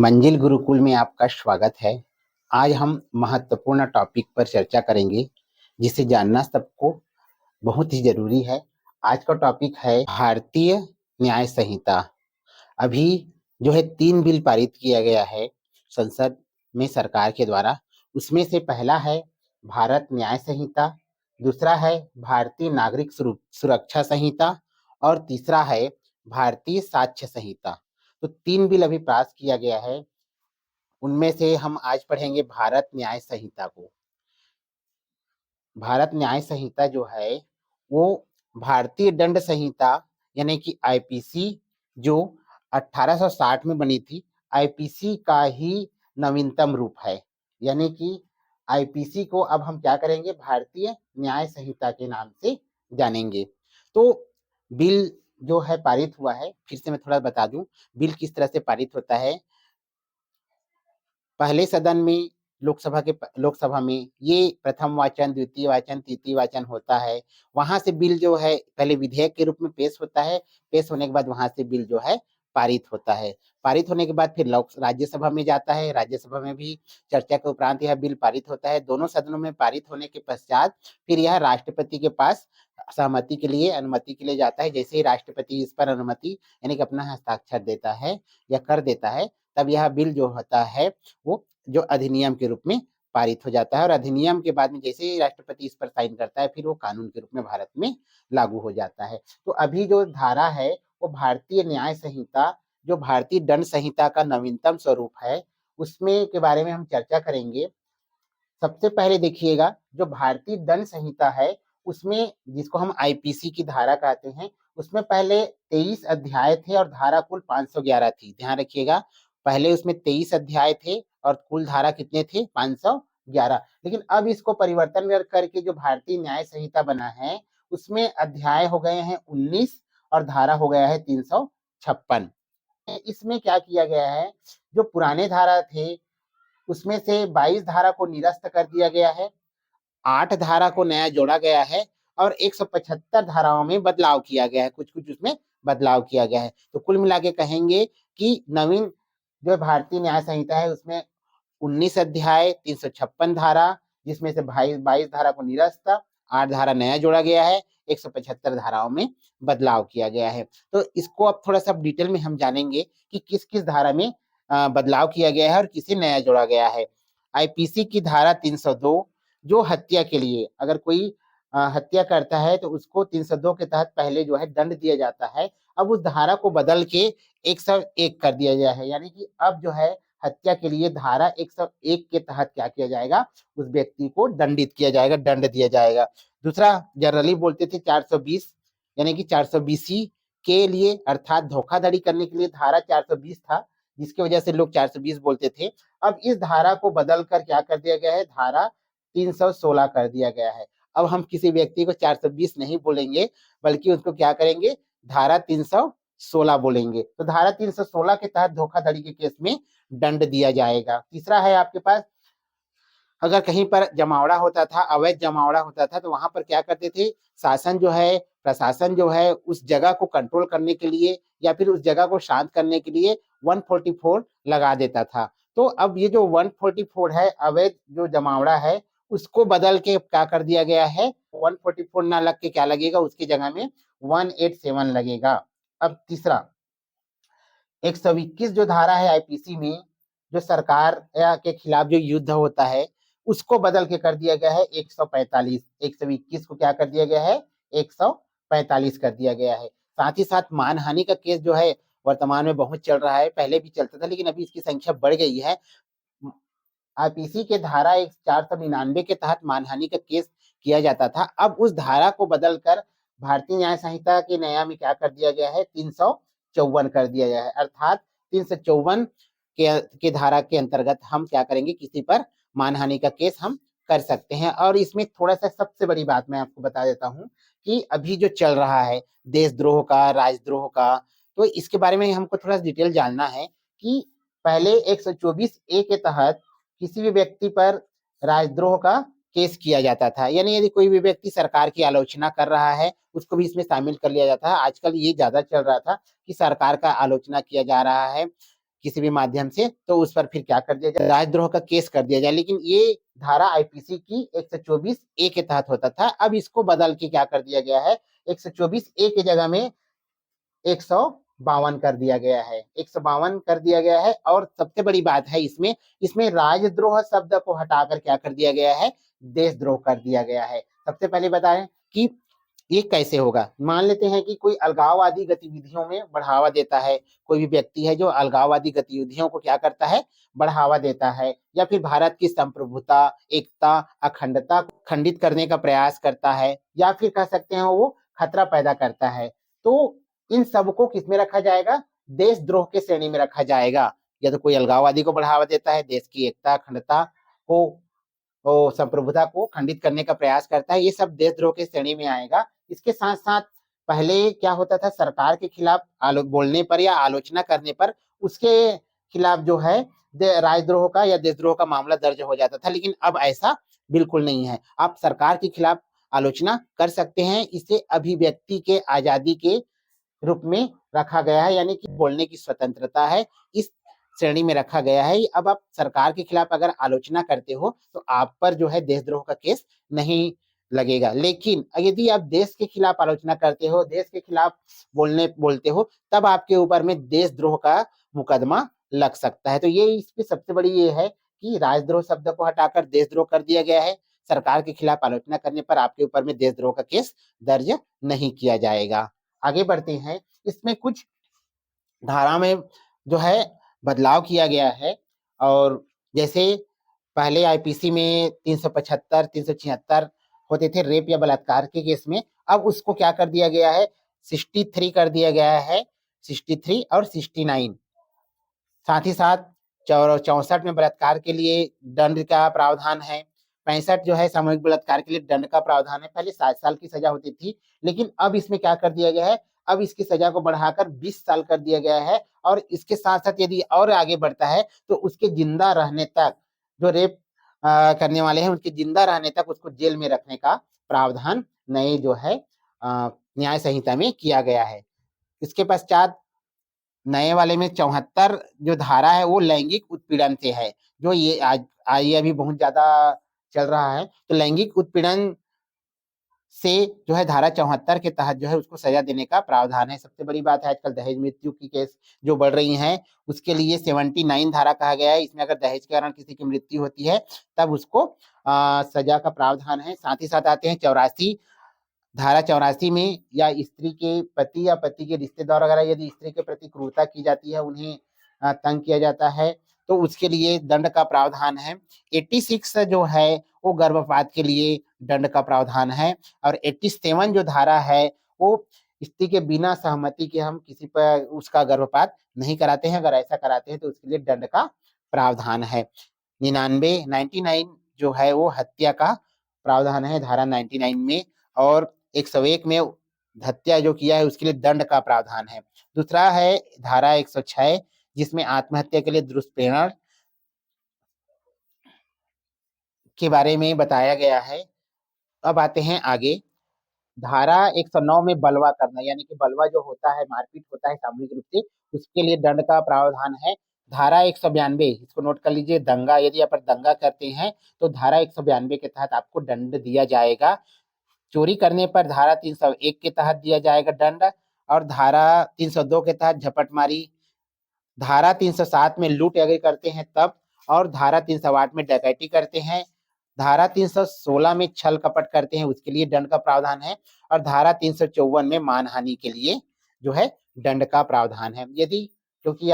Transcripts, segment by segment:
मंजिल गुरुकुल में आपका स्वागत है। आज हम महत्वपूर्ण टॉपिक पर चर्चा करेंगे, जिसे जानना सबको बहुत ही जरूरी है। आज का टॉपिक है भारतीय न्याय संहिता। अभी जो है 3 बिल पारित किया गया है संसद में सरकार के द्वारा। उसमें से पहला है भारत न्याय संहिता, दूसरा है भारतीय नागरिक सुरक्षा संहिता और तीसरा है भारतीय साक्ष्य संहिता। तो 3 बिल अभी पास किया गया है। उनमें से हम आज पढ़ेंगे भारत न्याय संहिता को। भारत न्याय संहिता जो है वो भारतीय दंड संहिता यानी कि आईपीसी जो 1860 में बनी थी, आईपीसी का ही नवीनतम रूप है। यानी कि आईपीसी को अब हम क्या करेंगे, भारतीय न्याय संहिता के नाम से जानेंगे। तो बिल जो है पारित हुआ है, फिर से मैं थोड़ा बता दूं बिल किस तरह से पारित होता है। पहले सदन में लोकसभा में ये प्रथम वाचन, द्वितीय वाचन, तृतीय वाचन होता है। वहां से बिल जो है पहले विधेयक के रूप में पेश होता है। पेश होने के बाद वहां से बिल जो है पारित होता है। पारित होने के बाद फिर राज्यसभा में जाता है। राज्यसभा में भी चर्चा के उपरांत यह बिल पारित होता है। दोनों सदनों में पारित होने के पश्चात फिर यह राष्ट्रपति के पास सहमति के लिए, अनुमति के लिए जाता है। जैसे ही राष्ट्रपति इस पर अनुमति यानी कि अपना हस्ताक्षर देता है या कर देता है, तब यह बिल जो होता है वो जो अधिनियम के रूप में पारित हो जाता है। और अधिनियम के बाद में जैसे ही राष्ट्रपति इस पर साइन करता है, फिर वो कानून के रूप में भारत में लागू हो जाता है। तो अभी जो धारा है वो भारतीय न्याय संहिता, जो भारतीय दंड संहिता का नवीनतम स्वरूप है, उसमें के बारे में हम चर्चा करेंगे। सबसे पहले देखिएगा, जो भारतीय दंड संहिता है उसमें, जिसको हम आईपीसी की धारा कहते हैं, उसमें पहले 23 अध्याय थे और धारा कुल 511 थी। ध्यान रखिएगा, पहले उसमें 23 अध्याय थे और कुल धारा कितने थे, 511। लेकिन अब इसको परिवर्तन करके जो भारतीय न्याय संहिता बना है उसमें अध्याय हो गए हैं 19 और धारा हो गया है 356। इसमें क्या किया गया है, जो पुराने धारा थे उसमें से 22 धारा को निरस्त कर दिया गया है, 8 धारा को नया जोड़ा गया है और 175 धाराओं में बदलाव किया गया है। कुछ कुछ उसमें बदलाव किया गया है। तो कुल मिला के कहेंगे कि नवीन जो भारतीय न्याय संहिता है उसमें 19 अध्याय, 356 धारा, जिसमें से 22 धारा को निरस्त, 8 धारा नया जोड़ा गया है, 175 धाराओं में बदलाव किया गया है। तो इसको अब थोड़ा सा डिटेल में हम जानेंगे कि किस किस धारा में बदलाव किया गया है और किसे नया जोड़ा गया है। आईपीसी की धारा 302, जो हत्या के लिए, अगर कोई हत्या करता है तो उसको 302 के तहत पहले जो है दंड दिया जाता है। अब उस धारा को बदल के 101 कर दिया गया है। यानी कि अब जो है हत्या के लिए धारा 101 के तहत क्या किया जाएगा, उस व्यक्ति को दंडित किया जाएगा, दंड दिया जाएगा। दूसरा, जनरली बोलते थे 420, यानी कि 420 के लिए, अर्थात धोखाधड़ी करने के लिए धारा 420 था, जिसकी वजह से लोग 420 बोलते थे। अब इस धारा को बदल कर क्या कर दिया गया है, धारा 316 कर दिया गया है। अब हम किसी व्यक्ति को 420 नहीं बोलेंगे, बल्कि उसको क्या करेंगे, धारा 316 बोलेंगे। तो धारा 316 के तहत धोखाधड़ी के केस में दंड दिया जाएगा। तीसरा है आपके पास, अगर कहीं पर जमावड़ा होता था, अवैध जमावड़ा होता था, तो वहां पर क्या करते थे, शासन जो है, प्रशासन जो है, उस जगह को कंट्रोल करने के लिए या फिर उस जगह को शांत करने के लिए 144 लगा देता था। तो अब ये जो 144 है, अवैध जो जमावड़ा है, उसको बदल के क्या कर दिया गया है, 144 ना लग के क्या लगेगा, उसकी जगह में 187 लगेगा। अब तीसरा, 121 जो धारा है आईपीसी में, जो सरकार के खिलाफ जो युद्ध होता है, उसको बदल के कर दिया गया है 145। 121 को क्या कर दिया गया है, 145 कर दिया गया है। साथ ही साथ मानहानि का केस जो है वर्तमान में बहुत चल रहा है, पहले भी चलता था लेकिन अभी इसकी संख्या बढ़ गई है। आईपीसी के धारा 499 के तहत मानहानि का केस किया जाता था। अब उस धारा को बदलकर भारतीय न्याय संहिता के नया में क्या कर दिया गया है, 354 कर दिया गया है। अर्थात 354 के धारा के अंतर्गत हम क्या करेंगे, किसी पर मानहानि का केस हम कर सकते हैं। और इसमें थोड़ा सा सबसे बड़ी बात मैं आपको बता देता हूं कि अभी जो चल रहा है देशद्रोह का, राजद्रोह का, तो इसके बारे में हमको थोड़ा डिटेल जानना है कि पहले 124 ए के तहत किसी भी व्यक्ति पर राजद्रोह का केस किया जाता था। यानी यदि कोई भी व्यक्ति सरकार की आलोचना कर रहा है, उसको भी इसमें शामिल कर लिया जाता है। आजकल ये ज्यादा चल रहा था कि सरकार का आलोचना किया जा रहा है, किसी भी माध्यम से, तो उस पर फिर क्या कर दिया जाए, राजद्रोह का केस कर दिया जाए। लेकिन ये धारा आईपीसी की 124 ए के तहत होता था। अब इसको बदल के क्या कर दिया गया है, 124 ए की जगह में 152 कर दिया गया है, 152 कर दिया गया है। और सबसे बड़ी बात है इसमें, इसमें राजद्रोह शब्द को हटाकर क्या कर दिया गया है, देशद्रोह कर दिया गया है। सबसे पहले बताएं कि ये कैसे होगा। मान लेते हैं कि कोई अलगाववादी गतिविधियों में बढ़ावा देता है, कोई भी व्यक्ति है जो अलगाववादी गतिविधियों को क्या करता है, बढ़ावा देता है, या फिर भारत की संप्रभुता, एकता, अखंडता को खंडित करने का प्रयास करता है, या फिर कह सकते हैं वो खतरा पैदा करता है, तो इन सबको किसमें रखा जाएगा, देशद्रोह के श्रेणी में रखा जाएगा। या तो कोई अलगाववादी को बढ़ावा देता है, देश की एकता अखंडता को, संप्रभुता को खंडित करने का प्रयास करता है, ये सब देशद्रोह के श्रेणी में आएगा। इसके साथ साथ पहले क्या होता था, सरकार के खिलाफ बोलने पर या आलोचना करने पर उसके खिलाफ जो है राजद्रोह का या देशद्रोह का मामला दर्ज हो जाता था। लेकिन अब ऐसा बिल्कुल नहीं है। आप सरकार के खिलाफ आलोचना कर सकते हैं, इसे अभिव्यक्ति के आजादी के रूप में रखा गया है, यानी कि बोलने की स्वतंत्रता है, इस श्रेणी में रखा गया है। अब आप सरकार के खिलाफ अगर आलोचना करते हो तो आप पर जो है देशद्रोह का केस नहीं लगेगा। लेकिन यदि आप देश के खिलाफ आलोचना करते हो, देश के खिलाफ बोलते हो, तब आपके ऊपर में देशद्रोह का मुकदमा लग सकता है। तो ये इसकी सबसे बड़ी ये है कि राजद्रोह शब्द को हटाकर देशद्रोह कर दिया गया है। सरकार के खिलाफ आलोचना करने पर आपके ऊपर में देशद्रोह का केस दर्ज नहीं किया जाएगा। आगे बढ़ते हैं, इसमें कुछ धारा में जो है बदलाव किया गया है। और जैसे पहले आईपीसी में 375, 376 होते थे रेप या बलात्कार के केस में, अब उसको क्या कर दिया गया है, 63 कर दिया गया है, 63 और 69। साथ ही साथ 64 में बलात्कार के लिए दंड का प्रावधान है, 65 जो है सामूहिक बलात्कार के लिए दंड का प्रावधान है। पहले 7 साल की सजा होती थी, लेकिन अब इसमें क्या कर दिया गया है, अब इसकी सजा को बढ़ाकर 20 साल कर दिया गया है। और इसके साथ साथ यदि और आगे बढ़ता है तो उसके जिंदा रहने तक, जो रेप करने वाले हैं उनके जिंदा रहने तक उसको जेल में रखने का प्रावधान नए जो है न्याय संहिता में किया गया है। इसके पश्चात नए वाले में 74 जो धारा है वो लैंगिक उत्पीड़न से है, जो ये आज ये अभी बहुत ज्यादा चल रहा है। तो लैंगिक उत्पीड़न से जो है धारा 74 के तहत जो है उसको सजा देने का प्रावधान है। सबसे बड़ी बात है आजकल दहेज मृत्यु की केस जो बढ़ रही हैं, उसके लिए 79 धारा कहा गया है। इसमें अगर दहेज के कारण किसी की मृत्यु होती है तब उसको सजा का प्रावधान है। साथ ही साथ आते हैं 84 धारा 84 में, या स्त्री के पति या पति के रिश्तेदार वगैरह यदि स्त्री के प्रति क्रूरता की जाती है, उन्हें तंग किया जाता है, तो उसके लिए दंड का प्रावधान है। 86 जो है वो गर्भपात के लिए दंड का प्रावधान है। और 87 जो धारा है वो स्त्री के बिना सहमति के हम किसी पर उसका गर्भपात नहीं कराते हैं, अगर ऐसा कराते हैं तो उसके लिए दंड का प्रावधान है। 99 जो है वो हत्या का प्रावधान है धारा 99 में। और 101 में हत्या जो किया है उसके लिए दंड का प्रावधान है। दूसरा है धारा 106 जिसमें आत्महत्या के लिए दुष्प्रेरण के बारे में बताया गया है। अब आते हैं आगे, धारा 109 में बलवा करना, यानी कि बलवा जो होता है, मारपीट होता है सामूहिक रूप से, उसके लिए दंड का प्रावधान है। धारा 192, इसको नोट कर लीजिए, दंगा, यदि आप दंगा करते हैं तो धारा 192 के तहत आपको दंड दिया जाएगा। चोरी करने पर धारा 301 के तहत दिया जाएगा दंड, और धारा 302 के तहत झपटमारी, धारा 307 में लूट अगर करते हैं तब, और धारा 308 में डकैती करते हैं, धारा 316 में छल कपट करते हैं उसके लिए दंड का प्रावधान है, और धारा 354 में मानहानि के लिए जो है दंड का प्रावधान है। यदि, क्योंकि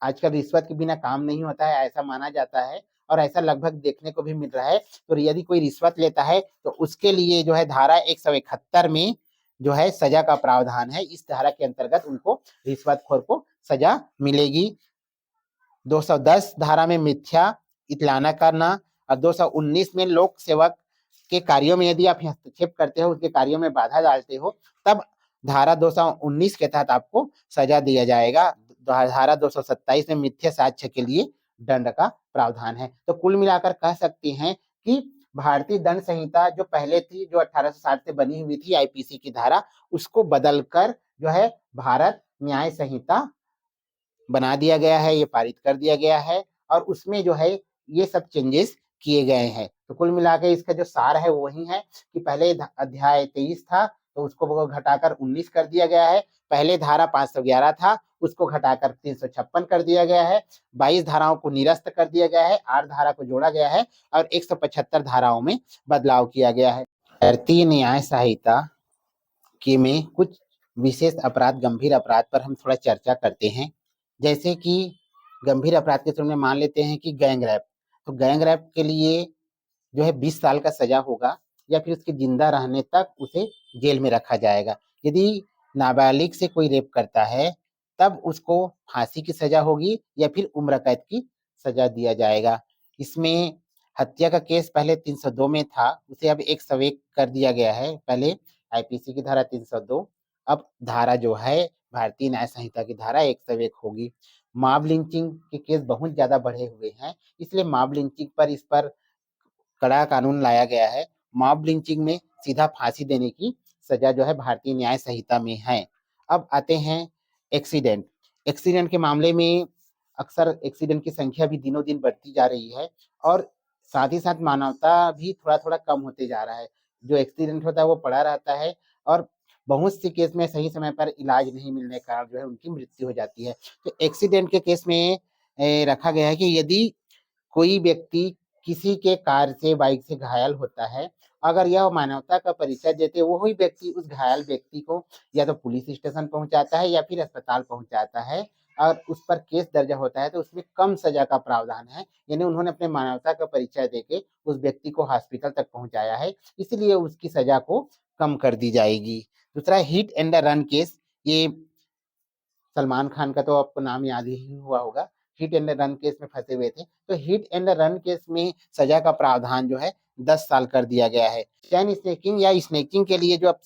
आजकल रिश्वत के बिना काम नहीं होता है ऐसा माना जाता है, और ऐसा लगभग देखने को भी मिल रहा है, तो यदि कोई रिश्वत लेता है तो उसके लिए जो है धारा 171 में जो है सजा का प्रावधान है। इस धारा के अंतर्गत उनको, रिश्वतखोर को सजा मिलेगी। 210 धारा में मिथ्या इतलाना करना, और 219 में लोक सेवक के कार्यों में यदि आप हस्तक्षेप करते हो, उसके कार्यों में बाधा डालते हो, तब धारा 219 के तहत आपको सजा दिया जाएगा। धारा 227 में मिथ्या साक्ष्य के लिए दंड का प्रावधान है। तो कुल मिलाकर कह सकते हैं कि भारतीय दंड संहिता जो पहले थी, जो 1860 से बनी हुई थी आईपीसी की धारा, उसको बदलकर जो है भारत न्याय संहिता बना दिया गया है, ये पारित कर दिया गया है और उसमें जो है ये सब चेंजेस किए गए हैं। तो कुल मिला के इसका जो सार है वो वही है कि पहले अध्याय 23 था तो उसको घटाकर 19 कर दिया गया है। पहले धारा 511 था, उसको घटाकर 356 कर दिया गया है। 22 धाराओं को निरस्त कर दिया गया है, 8 धारा को जोड़ा गया है और 175 धाराओं में बदलाव किया गया है। भारतीय न्याय संहिता के में कुछ विशेष अपराध, गंभीर अपराध पर हम थोड़ा चर्चा करते हैं। जैसे कि गंभीर अपराध के में मान लेते हैं कि गैंग रैप। तो गैंग रैप के लिए जो है 20 साल का सजा होगा या फिर उसके जिंदा रहने तक उसे जेल में रखा जाएगा। यदि नाबालिग से कोई रेप करता है तब उसको फांसी की सजा होगी या फिर उम्र कैद की सजा दिया जाएगा। इसमें हत्या का केस पहले 302 में था, उसे अब 101 कर दिया गया है। पहले आईपीसी की धारा 302, अब धारा जो है भारतीय न्याय संहिता की धारा 101 होगी। मॉब लिंचिंग के केस बहुत ज्यादा बढ़े हुए हैं, इसलिए मॉब लिंचिंग पर इस पर कड़ा कानून लाया गया है। मॉब लिंचिंग में सीधा फांसी देने की सजा जो है भारतीय न्याय संहिता में है। अब आते हैं एक्सीडेंट। एक्सीडेंट के मामले में अक्सर एक्सीडेंट की संख्या भी दिनों दिन बढ़ती जा रही है और साथ ही साथ मानवता भी थोड़ा थोड़ा कम होते जा रहा है। जो एक्सीडेंट होता है वो पड़ा रहता है और बहुत सी केस में सही समय पर इलाज नहीं मिलने के कारण जो है उनकी मृत्यु हो जाती है। तो एक्सीडेंट के केस में रखा गया है कि यदि कोई व्यक्ति किसी के कार से, बाइक से घायल होता है, अगर यह मानवता का परिचय देते, वही व्यक्ति उस घायल व्यक्ति को या तो पुलिस स्टेशन पहुंचाता है या फिर अस्पताल पहुंचाता है और उस पर केस दर्ज होता है तो उसमें कम सजा का प्रावधान है। यानी उन्होंने अपने मानवता का परिचय देके उस व्यक्ति को हॉस्पिटल तक पहुंचाया है, इसलिए उसकी सजा को कम कर दी जाएगी। दूसरा हिट एंड रन केस, ये सलमान खान का तो आपको नाम याद ही हुआ होगा। हिट एंड रन केस में फंसे हुए थे, तो हिट एंड रन केस में सजा का प्रावधान जो है 10 साल कर दिया गया है। चैन स्नैचिंग या स्नैचिंग के लिए जो अब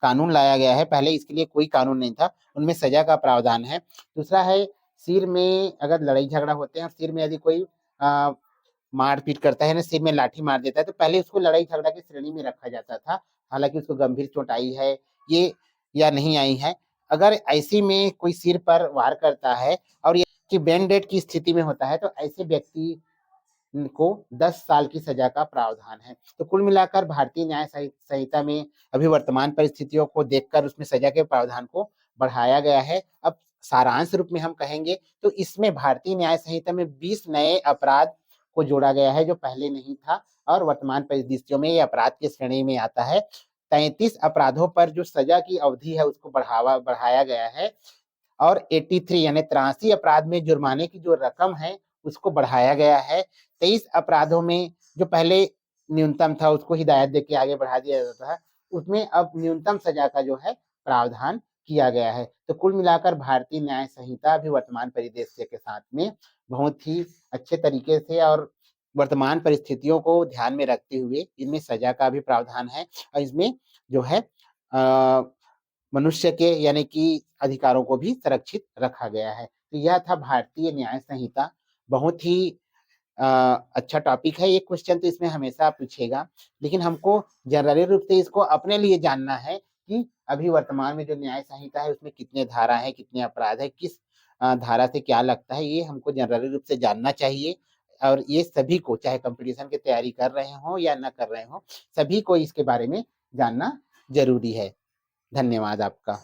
कानून लाया गया है, पहले इसके लिए कोई कानून नहीं था, उनमें सजा का प्रावधान है। दूसरा है सिर में अगर लड़ाई झगड़ा होते हैं और सिर में यदि कोई मारपीट करता है ना, सिर में लाठी मार देता है, तो पहले उसको लड़ाई झगड़ा की श्रेणी में रखा जाता था, हालांकि उसको गंभीर चोट आई है ये या नहीं आई है। अगर ऐसी में कोई सिर पर वार करता है और ये कि बैंडेड की स्थिति में होता है तो ऐसे व्यक्ति को 10 साल की सजा का प्रावधान है। तो कुल मिलाकर भारतीय न्याय संहिता में अभी वर्तमान परिस्थितियों को देखकर उसमें सजा के प्रावधान को बढ़ाया गया है। अब सारांश रूप में हम कहेंगे तो इसमें भारतीय न्याय संहिता में 20 नए अपराध को जोड़ा गया है जो पहले नहीं था और वर्तमान परिदृश्यों में ये अपराध की श्रेणी में आता है। 33 अपराधों पर जो सजा की अवधि है उसको बढ़ाया गया है और 83 यानी 83 अपराध में जुर्माने की जो रकम है उसको बढ़ाया गया है। 23 अपराधों में जो पहले न्यूनतम था उसको हिदायत देके आगे बढ़ा दिया जाता था, उसमें अब न्यूनतम सजा का जो है प्रावधान किया गया है। तो कुल मिलाकर भारतीय न्याय संहिता भी वर्तमान परिदृश्य के साथ में बहुत ही अच्छे तरीके से और वर्तमान परिस्थितियों को ध्यान में रखते हुए इनमें सजा का भी प्रावधान है और इसमें जो है मनुष्य के यानी कि अधिकारों को भी संरक्षित रखा गया है। तो यह था भारतीय न्याय संहिता। बहुत ही अच्छा टॉपिक है। ये क्वेश्चन तो इसमें हमेशा पूछेगा, लेकिन हमको जनरली रूप से इसको अपने लिए जानना है कि अभी वर्तमान में जो न्याय संहिता है उसमें कितने धारा है, कितने अपराध है, किस धारा से क्या लगता है, ये हमको जनरली रूप से जानना चाहिए। और ये सभी को, चाहे कंपटीशन की तैयारी कर रहे हो या ना कर रहे हो, सभी को इसके बारे में जानना जरूरी है। धन्यवाद आपका।